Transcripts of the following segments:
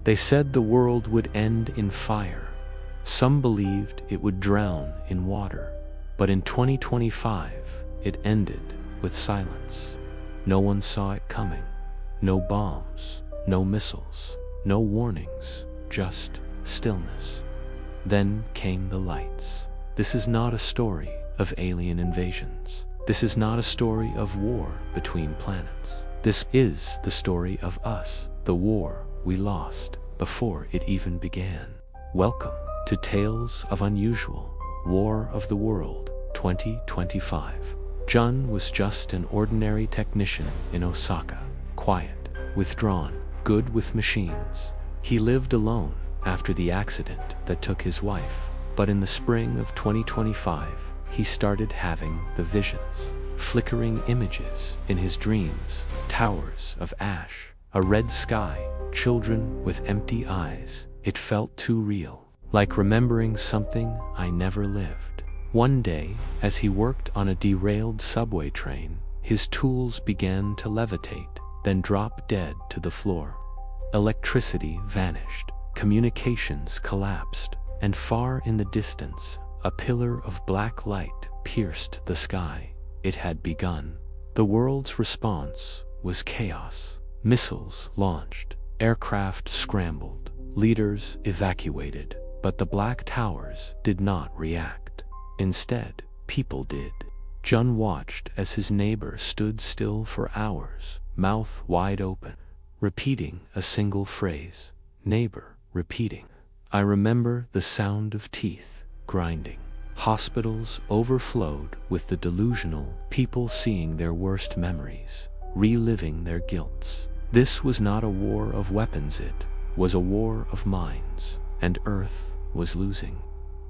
They said the world would end in fire. Some believed it would drown in water. But in 2025, it ended with silence. No one saw it coming. No bombs, no missiles, no warnings, just stillness. Then came the lights. This is not a story of alien invasions. This is not a story of war between planets. This is the story of us, the war we lost before it even began. Welcome to Tales of Unusual, War of the World 2025. Jun was just an ordinary technician in Osaka, quiet, withdrawn, good with machines. He lived alone after the accident that took his wife. But in the spring of 2025, he started having the visions, flickering images in his dreams, towers of ash, a red sky, children with empty eyes. It felt too real, like remembering something I never lived. One day, as he worked on a derailed subway train, his tools began to levitate, then drop dead to the floor. Electricity vanished, communications collapsed, and far in the distance, a pillar of black light pierced the sky. It had begun. The world's response was chaos. Missiles launched, aircraft scrambled, leaders evacuated, but the black towers did not react. Instead, people did. Jun watched as his neighbor stood still for hours, mouth wide open, repeating a single phrase. Neighbor, repeating. I remember the sound of teeth grinding. Hospitals overflowed with the delusional, people seeing their worst memories, reliving their guilts. This was not a war of weapons, it was a war of minds, and Earth was losing.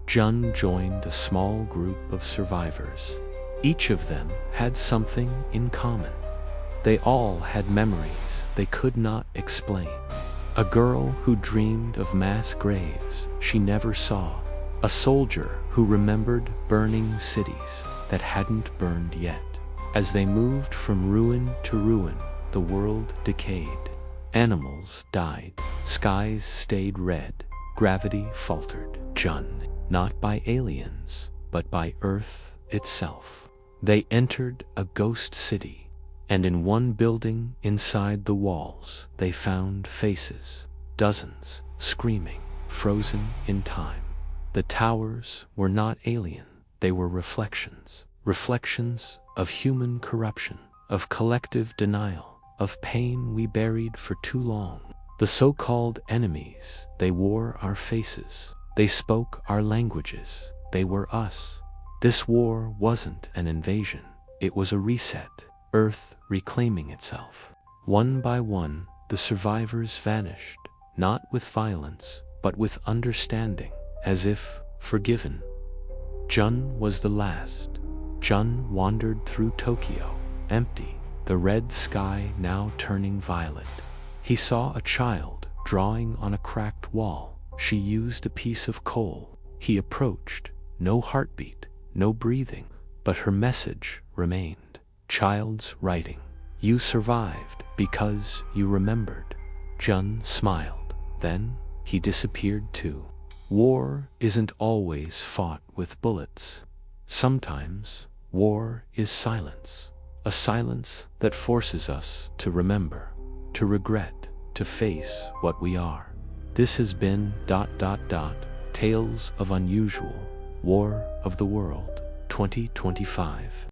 Jun joined a small group of survivors. Each of them had something in common. They all had memories they could not explain. A girl who dreamed of mass graves she never saw. A soldier who remembered burning cities that hadn't burned yet. As they moved from ruin to ruin, the world decayed. Animals died. Skies stayed red. Gravity faltered. Jun, not by aliens, but by Earth itself. They entered a ghost city. And in one building inside the walls, they found faces, dozens, screaming, frozen in time. The towers were not alien, they were reflections. Reflections of human corruption, of collective denial, of pain we buried for too long. The so-called enemies, they wore our faces. They spoke our languages. They were us. This war wasn't an invasion, it was a reset. Earth reclaiming itself. One by one, the survivors vanished, not with violence, but with understanding, as if forgiven. Jun was the last. Jun wandered through Tokyo, empty, the red sky now turning violet. He saw a child drawing on a cracked wall. She used a piece of coal. He approached, no heartbeat, no breathing, but her message remained. Child's writing. You survived because you remembered. Jun smiled. Then he disappeared too. War isn't always fought with bullets. Sometimes war is silence. A silence that forces us to remember, to regret, to face what we are. This has been ... Tales of Unusual, War of the World 2025.